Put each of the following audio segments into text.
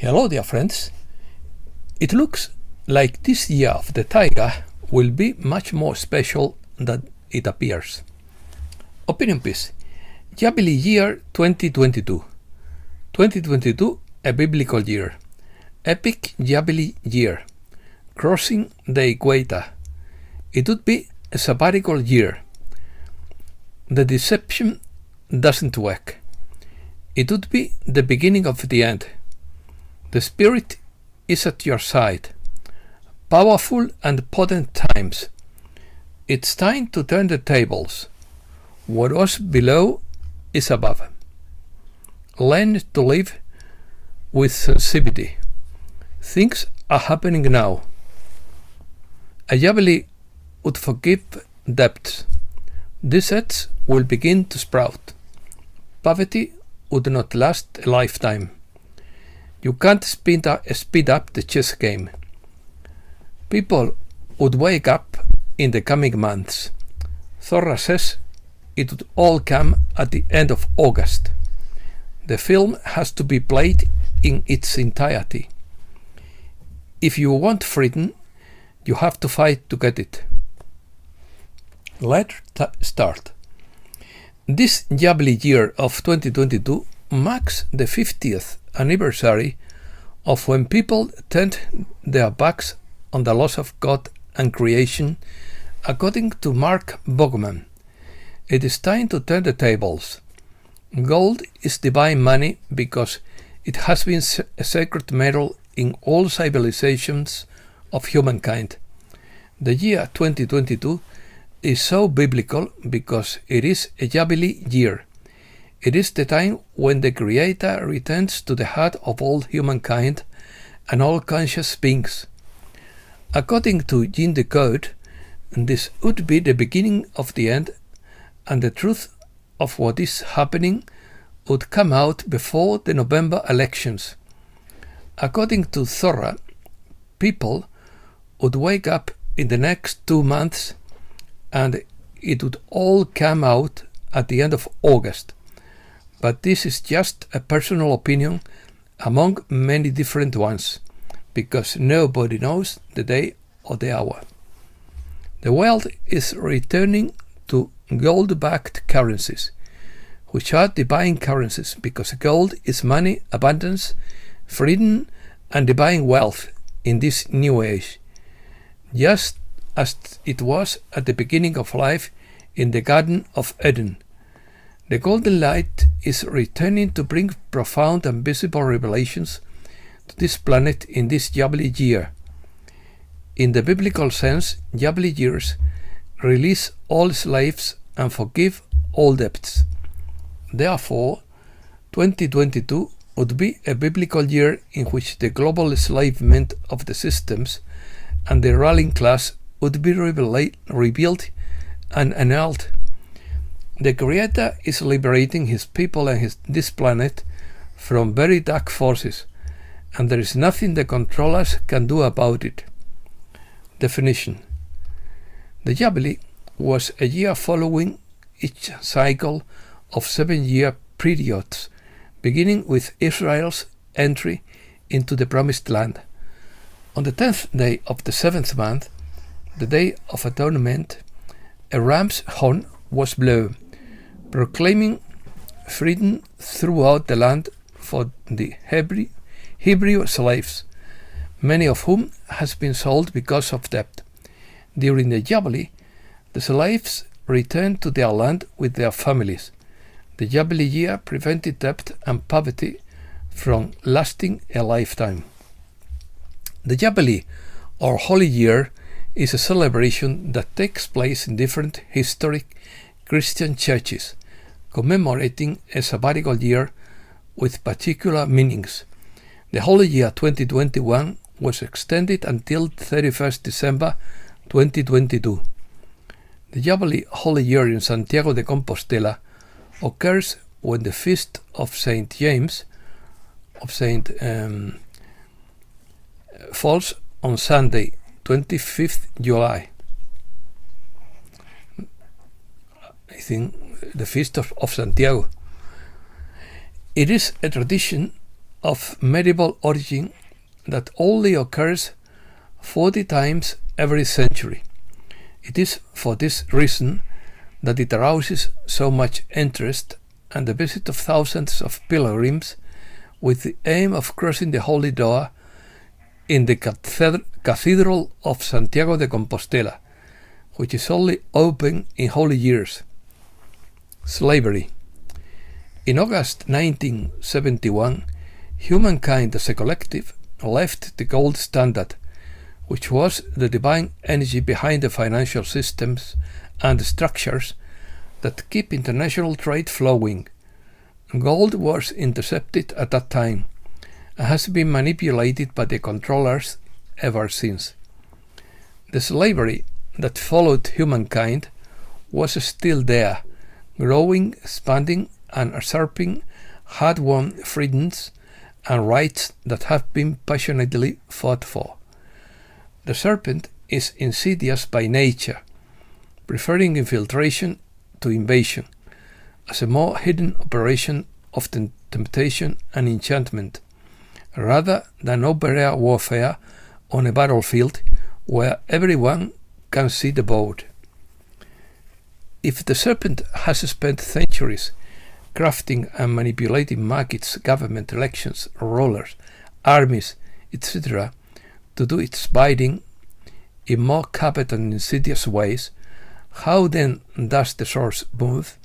Hello dear friends. It looks like this year of the tiger will be much more special than it appears. Opinion piece. Jubilee Year 2022. 2022, a biblical year. Epic Jubilee Year. Crossing the equator. It would be a sabbatical year. The deception doesn't work. It would be the beginning of the end. The Spirit is at your side. Powerful and potent times. It's time to turn the tables. What was below is above. Learn to live with sensitivity. Things are happening now. A Jubilee would forgive debts. Deserts will begin to sprout. Poverty would not last a lifetime. You can't speed up the chess game. People would wake up in the coming months. Zorra says it would all come at the end of August. The film has to be played in its entirety. If you want freedom, you have to fight to get it. Let's start. This Jubilee year of 2022 marks the 50th anniversary of when people turned their backs on the laws of God and creation, according to Mark Bogman. It is time to turn the tables. Gold is divine money because it has been a sacred metal in all civilizations of humankind. The year 2022 is so biblical because it is a Jubilee year. It is the time when the Creator returns to the heart of all humankind and all conscious beings. According to Yin the Code, this would be the beginning of the end, and the truth of what is happening would come out before the November elections. According to Zorra, people would wake up in the next 2 months and it would all come out at the end of August. But this is just a personal opinion among many different ones, because nobody knows the day or the hour. The world is returning to gold-backed currencies, which are divine currencies because gold is money, abundance, freedom, and divine wealth in this new age, just as it was at the beginning of life in the Garden of Eden. The golden light is returning to bring profound and visible revelations to this planet in this Jubilee year. In the biblical sense, Jubilee years release all slaves and forgive all debts. Therefore, 2022 would be a biblical year in which the global enslavement of the systems and the ruling class would be revealed and annulled. The Creator is liberating his people and this planet from very dark forces, and there is nothing the controllers can do about it. Definition. The Jubilee was a year following each cycle of 7-year periods, beginning with Israel's entry into the Promised Land. On the 10th day of the 7th month, the Day of Atonement, a ram's horn was blown, proclaiming freedom throughout the land for the Hebrew slaves, many of whom has been sold because of debt. During the Jubilee, the slaves returned to their land with their families. The Jubilee year prevented debt and poverty from lasting a lifetime. The Jubilee, or Holy Year, is a celebration that takes place in different historic Christian churches, commemorating a sabbatical year with particular meanings. The Holy Year 2021 was extended until 31st December 2022. The Jubilee Holy Year in Santiago de Compostela occurs when the feast of Saint James falls on Sunday, 25th July. I think the feast of Santiago. It is a tradition of medieval origin that only occurs 40 times every century. It is for this reason that it arouses so much interest and the visit of thousands of pilgrims with the aim of crossing the Holy Door in the Cathedral of Santiago de Compostela, which is only open in holy years. Slavery. In August 1971, humankind as a collective left the gold standard, which was the divine energy behind the financial systems and structures that keep international trade flowing. Gold was intercepted at that time and has been manipulated by the controllers ever since. The slavery that followed humankind was still there, growing, expanding, and usurping hard-won freedoms and rights that have been passionately fought for. The serpent is insidious by nature, preferring infiltration to invasion, as a more hidden operation of temptation and enchantment, rather than open-air warfare on a battlefield where everyone can see the board. If the serpent has spent centuries crafting and manipulating markets, government, elections, rulers, armies, etc., to do its bidding in more covert and insidious ways, how then does the source move?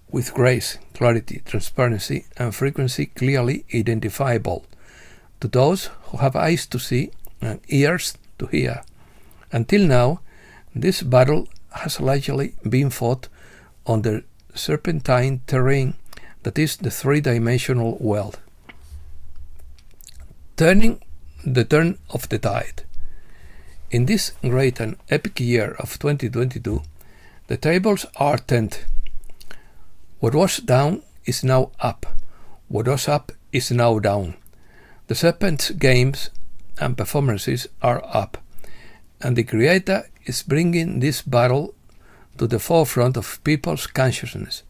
With grace, clarity, transparency, and frequency clearly identifiable to those who have eyes to see and ears to hear. Until now, this battle has largely been fought on the serpentine terrain that is the three-dimensional world. Turning the turn of the tide. In this great and epic year of 2022, the tables are turned. What was down is now up. What was up is now down. The serpent's games and performances are up, and the Creator is bringing this battle to the forefront of people's consciousness.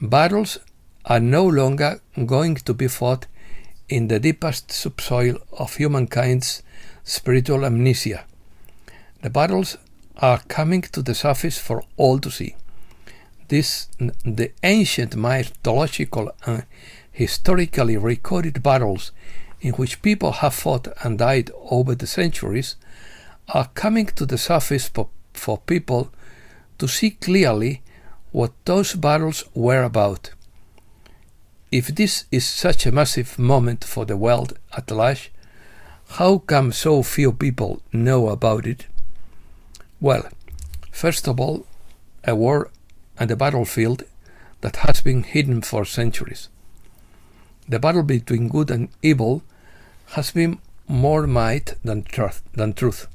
Battles are no longer going to be fought in the deepest subsoil of humankind's spiritual amnesia. The battles are coming to the surface for all to see. The ancient mythological and historically recorded battles in which people have fought and died over the centuries are coming to the surface for people to see clearly what those battles were about. If this is such a massive moment for the world at large, how come so few people know about it? Well, first of all, a war and a battlefield that has been hidden for centuries. The battle between good and evil has been more myth than truth.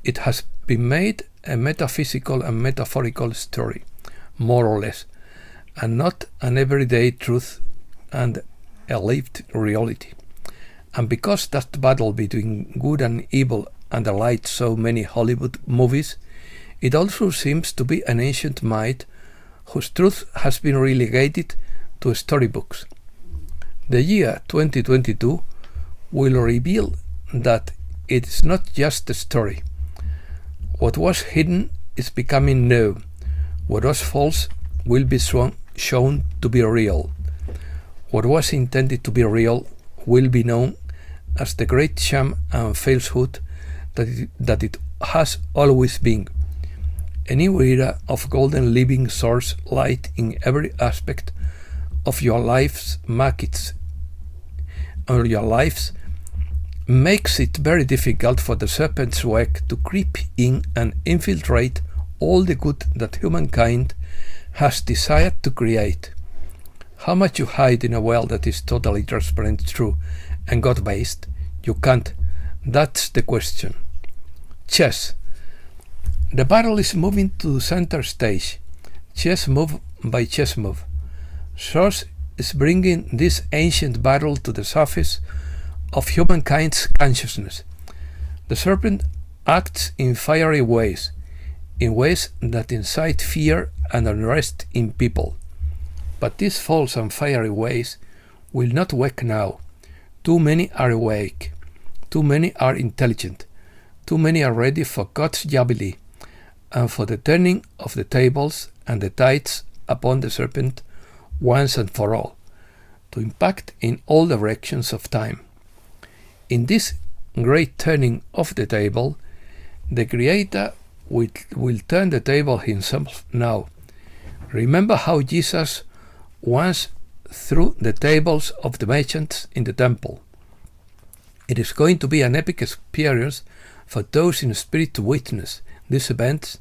It has been made a metaphysical and metaphorical story, more or less, and not an everyday truth and a lived reality. And because that battle between good and evil underlies so many Hollywood movies, it also seems to be an ancient myth whose truth has been relegated to storybooks. The year 2022 will reveal that it is not just a story. What was hidden is becoming known. What was false will be shown to be real. What was intended to be real will be known as the great sham and falsehood that it has always been. A new era of golden living source light in every aspect of your life's markets or your lives makes it very difficult for the serpent's web to creep in and infiltrate all the good that humankind has desired to create. How much you hide in a world that is totally transparent, true, and God-based? You can't. That's the question. Chess. The battle is moving to center stage. Chess move by chess move. Source is bringing this ancient battle to the surface of humankind's consciousness. The serpent acts in fiery ways, in ways that incite fear and unrest in people. But these false and fiery ways will not work now. Too many are awake. Too many are intelligent. Too many are ready for God's Jubilee and for the turning of the tables and the tides upon the serpent once and for all, to impact in all directions of time. In this great turning of the table, the Creator will turn the table himself now. Remember how Jesus once threw the tables of the merchants in the temple. It is going to be an epic experience for those in spirit to witness these events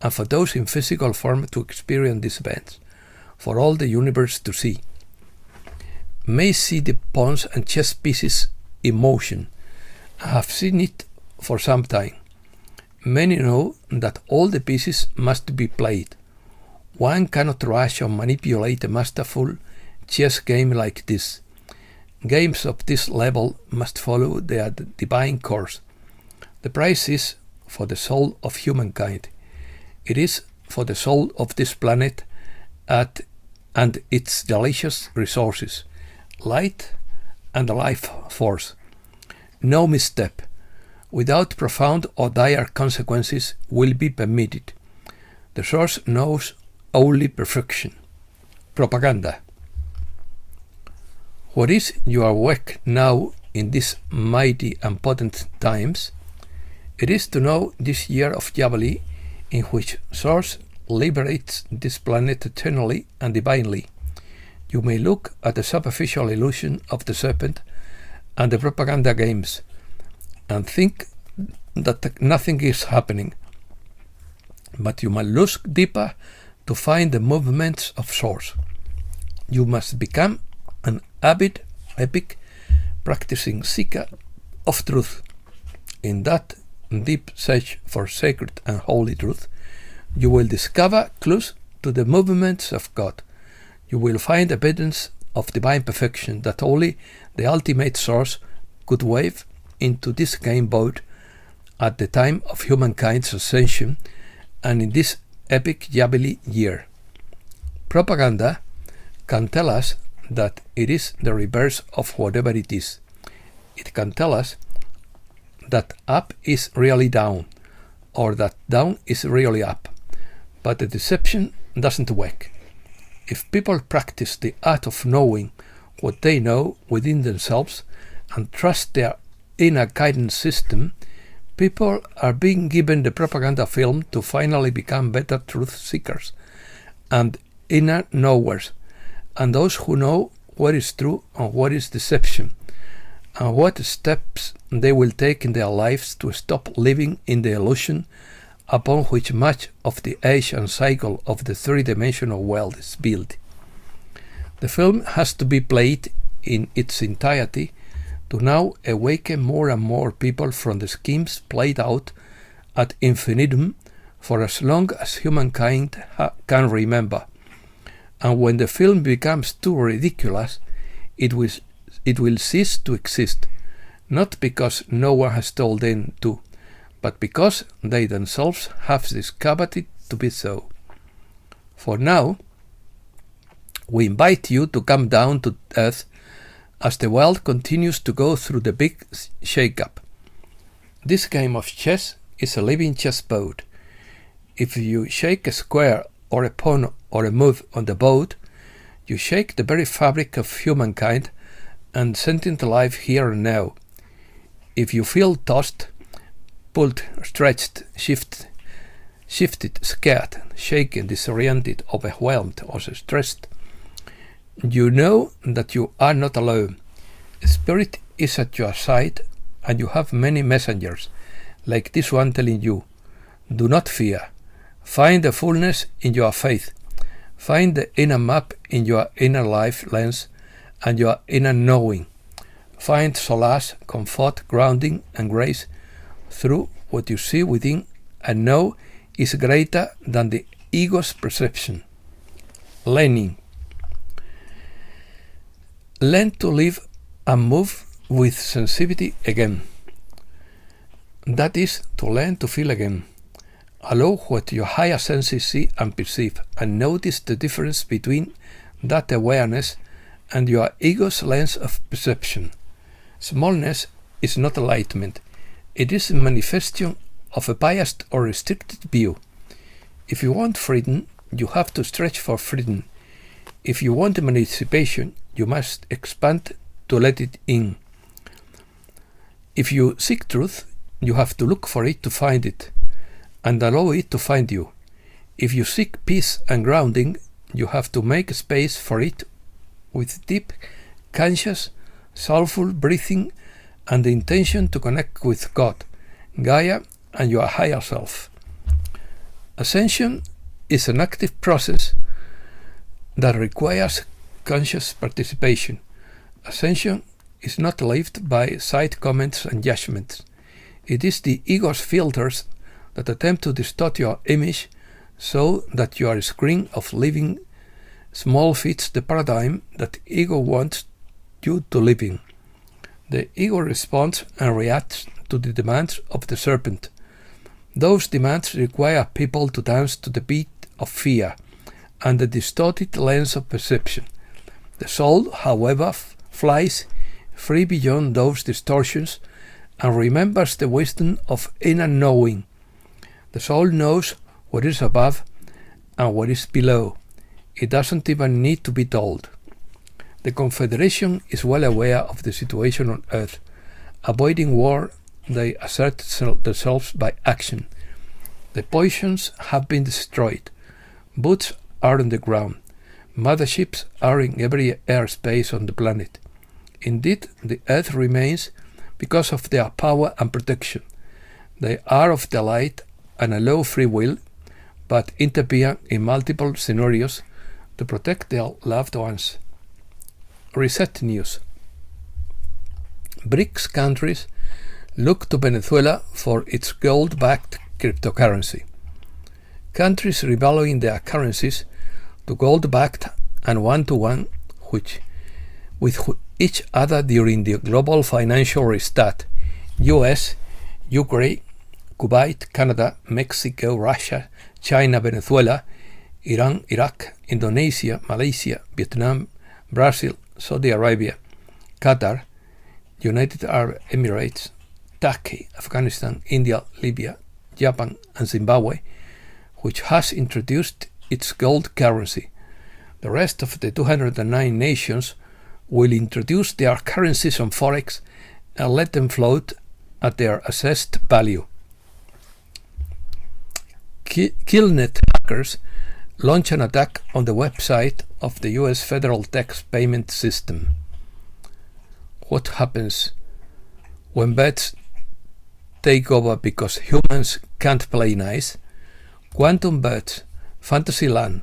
and for those in physical form to experience these events, for all the universe to see. May see the pawns and chess pieces in motion. I have seen it for some time. Many know that all the pieces must be played. One cannot rush or manipulate a masterful chess game like this. Games of this level must follow their divine course. The prize is for the soul of humankind. It is for the soul of this planet and its delicious resources, light and the life force. No misstep, without profound or dire consequences, will be permitted. The source knows only perfection. Propaganda. What is your work now in these mighty and potent times? It is to know this year of Jubilee in which Source liberates this planet eternally and divinely. You may look at the superficial illusion of the serpent and the propaganda games and think that nothing is happening. But you must look deeper to find the movements of Source. You must become an avid, epic, practicing seeker of truth. In that deep search for sacred and holy truth, you will discover clues to the movements of God. You will find evidence of divine perfection that only the ultimate Source could wave into this game boat at the time of humankind's ascension and in this epic Jubilee year. Propaganda can tell us that it is the reverse of whatever it is. It can tell us that up is really down, or that down is really up. But the deception doesn't work. If people practice the art of knowing what they know within themselves and trust their inner guidance system, people are being given the propaganda film to finally become better truth seekers and inner knowers, and those who know what is true and what is deception, and what steps they will take in their lives to stop living in the illusion upon which much of the age and cycle of the three-dimensional world is built. The film has to be played in its entirety to now awaken more and more people from the schemes played out ad infinitum for as long as humankind can remember. And when the film becomes too ridiculous, it will cease to exist, not because no one has told them to, but because they themselves have discovered it to be so. For now, we invite you to come down to earth as the world continues to go through the big shake-up. This game of chess is a living chessboard. If you shake a square or a pawn or a move on the board, you shake the very fabric of humankind and sentient life here and now. If you feel tossed, pulled, stretched, shifted, scared, shaken, disoriented, overwhelmed, or stressed, you know that you are not alone. Spirit is at your side, and you have many messengers, like this one telling you, do not fear. Find the fullness in your faith. Find the inner map in your inner life lens and your inner knowing. Find solace, comfort, grounding, and grace through what you see within and know is greater than the ego's perception. Learning. Learn to live and move with sensitivity again. That is, to learn to feel again. Allow what your higher senses see and perceive, and notice the difference between that awareness and your ego's lens of perception. Smallness is not enlightenment. It is a manifestation of a biased or restricted view. If you want freedom, you have to stretch for freedom. If you want emancipation, you must expand to let it in. If you seek truth, you have to look for it to find it, and allow it to find you. If you seek peace and grounding, you have to make space for it with deep, conscious, soulful breathing and the intention to connect with God, Gaia, and your higher self. Ascension is an active process that requires conscious participation. Ascension is not lived by side comments and judgments. It is the ego's filters that attempt to distort your image so that your screen of living small fits the paradigm that ego wants you to live in. The ego responds and reacts to the demands of the serpent. Those demands require people to dance to the beat of fear and the distorted lens of perception. The soul, however, flies free beyond those distortions and remembers the wisdom of inner knowing. The soul knows what is above and what is below. It doesn't even need to be told. The Confederation is well aware of the situation on Earth. Avoiding war, they assert themselves by action. The poisons have been destroyed. Boats are on the ground. Motherships are in every airspace on the planet. Indeed, the Earth remains because of their power and protection. They are of the light and allow free will, but interfere in multiple scenarios to protect their loved ones. Reset News. BRICS countries look to Venezuela for its gold-backed cryptocurrency. Countries revaluing their currencies to gold-backed and one-to-one with each other during the global financial restart. US, Ukraine, Kuwait, Canada, Mexico, Russia, China, Venezuela, Iran, Iraq, Indonesia, Malaysia, Vietnam, Brazil, Saudi Arabia, Qatar, United Arab Emirates, Turkey, Afghanistan, India, Libya, Japan, and Zimbabwe, which has introduced its gold currency. The rest of the 209 nations will introduce their currencies on Forex and let them float at their assessed value. Killnet hackers launch an attack on the website of the US Federal Tax Payment System. What happens when bets take over because humans can't play nice? Quantum Birds, Fantasyland,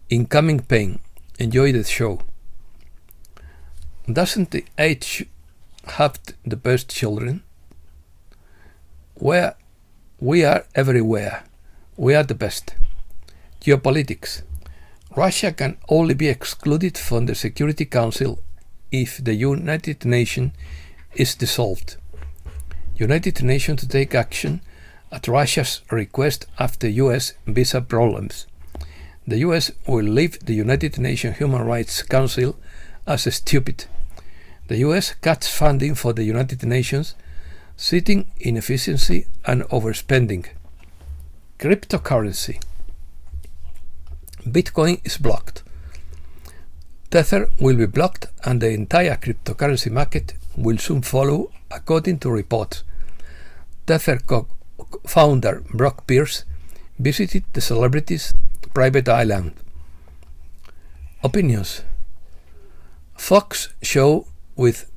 Incoming Pain. Enjoy the show. Doesn't the age have the best children? Where we are everywhere. We are the best. Geopolitics. Russia can only be excluded from the Security Council if the United Nations is dissolved. United Nations to take action at Russia's request after US visa problems. The US will leave the United Nations Human Rights Council as stupid. The US cuts funding for the United Nations, citing inefficiency and overspending. Cryptocurrency. Bitcoin is blocked. Tether will be blocked and the entire cryptocurrency market will soon follow, according to reports. Tether founder Brock Pierce visited the celebrity's private island. Opinions. Fox show with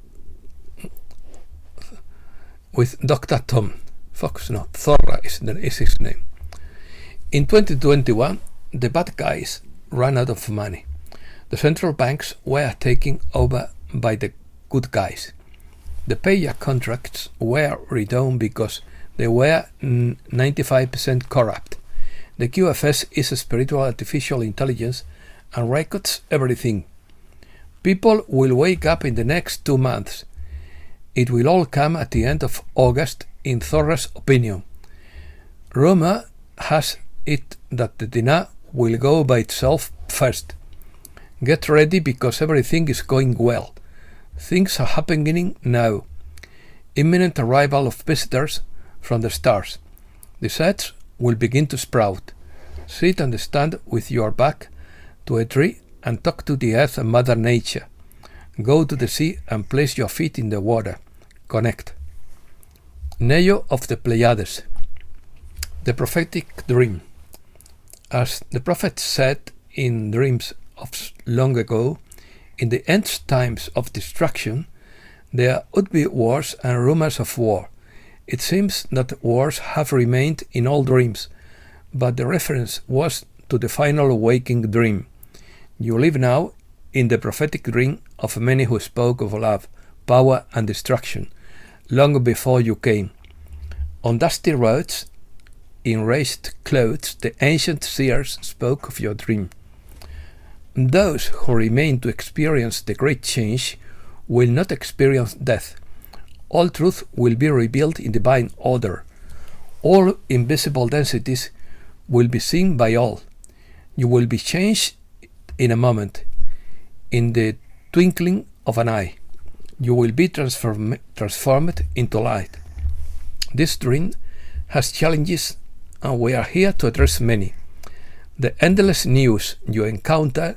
Dr. Tom. Zorra is his name. In 2021, the bad guys ran out of money. The central banks were taken over by the good guys. The payer contracts were redone because they were 95% corrupt. The QFS is a spiritual artificial intelligence and records everything. People will wake up in the next 2 months. It will all come at the end of August, in Zorra's opinion. Rumor has it that the dinar will go by itself first. Get ready because everything is going well. Things are happening now. imminent arrival of visitors from the stars. The seeds will begin to sprout. Sit and stand with your back to a tree and talk to the earth and Mother Nature. Go to the sea and place your feet in the water. Connect. Neo of the Pleiades. The prophetic dream. As the prophet said in dreams of long ago, in the end times of destruction, there would be wars and rumors of war. It seems that wars have remained in all dreams, but the reference was to the final waking dream. You live now in the prophetic dream of many who spoke of love, power and destruction, long before you came. On dusty roads, in raised clothes, the ancient seers spoke of your dream. Those who remain to experience the great change will not experience death. All truth will be revealed in divine order. All invisible densities will be seen by all. You will be changed in a moment, in the twinkling of an eye. You will be transformed into light. This dream has challenges, and we are here to address many. The endless news you encounter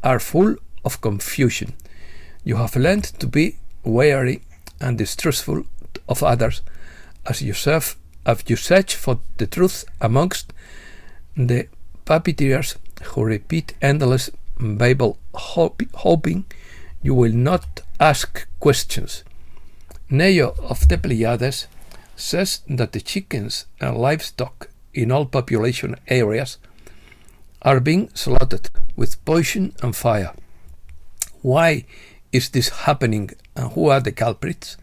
are full of confusion. You have learned to be wary and distrustful of others as you search for the truth amongst the puppeteers who repeat endless Bible, hoping you will not ask questions. Neo of the Pleiades says that the chickens and livestock in all population areas are being slaughtered with poison and fire. Why is this happening, and who are the culprits?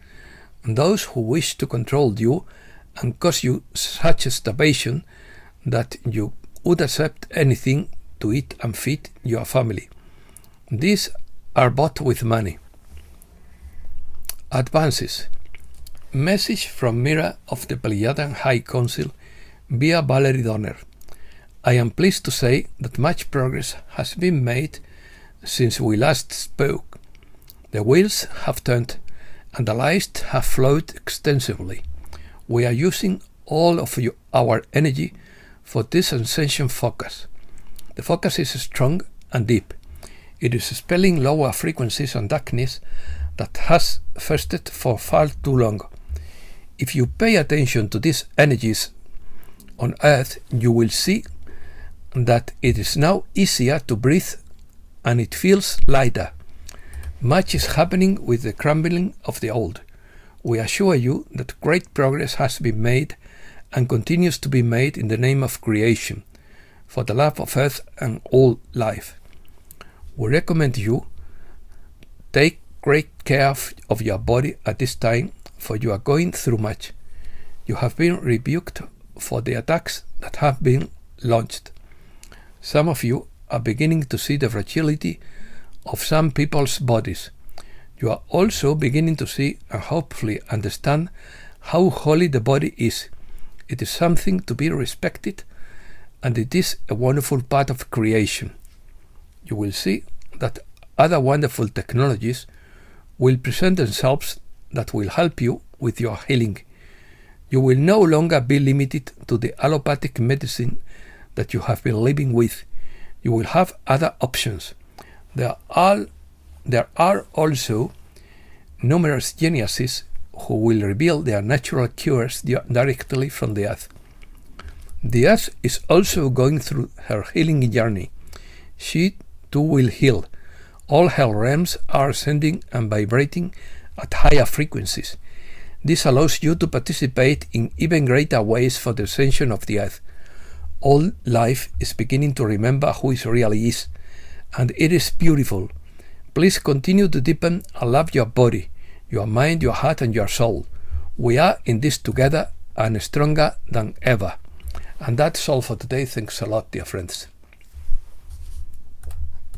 Those who wish to control you and cause you such starvation that you would accept anything to eat and feed your family. These are bought with money. Advances. Message from Mira of the Pleiadian High Council via Valerie Donner. I am pleased to say that much progress has been made since we last spoke. The wheels have turned and the lights have flowed extensively. We are using all of our energy for this ascension focus. The focus is strong and deep. It is expelling lower frequencies and darkness that has festered for far too long. If you pay attention to these energies on Earth, you will see that it is now easier to breathe and it feels lighter. Much is happening with the crumbling of the old. We assure you that great progress has been made and continues to be made in the name of creation, for the love of Earth and all life. We recommend you take great care of your body at this time, for you are going through much. You have been rebuked for the attacks that have been launched. Some of you are beginning to see the fragility of some people's bodies. You are also beginning to see and hopefully understand how holy the body is. It is something to be respected, and it is a wonderful part of creation. You will see that other wonderful technologies will present themselves that will help you with your healing. You will no longer be limited to the allopathic medicine that you have been living with. You will have other options. There are also numerous geniuses who will reveal their natural cures directly from the Earth. The Earth is also going through her healing journey. She too will heal. All her realms are ascending and vibrating at higher frequencies. This allows you to participate in even greater ways for the ascension of the Earth. All life is beginning to remember who it really is, and it is beautiful. Please continue to deepen and love your body, your mind, your heart, and your soul. We are in this together and stronger than ever. And that's all for today. Thanks a lot, dear friends.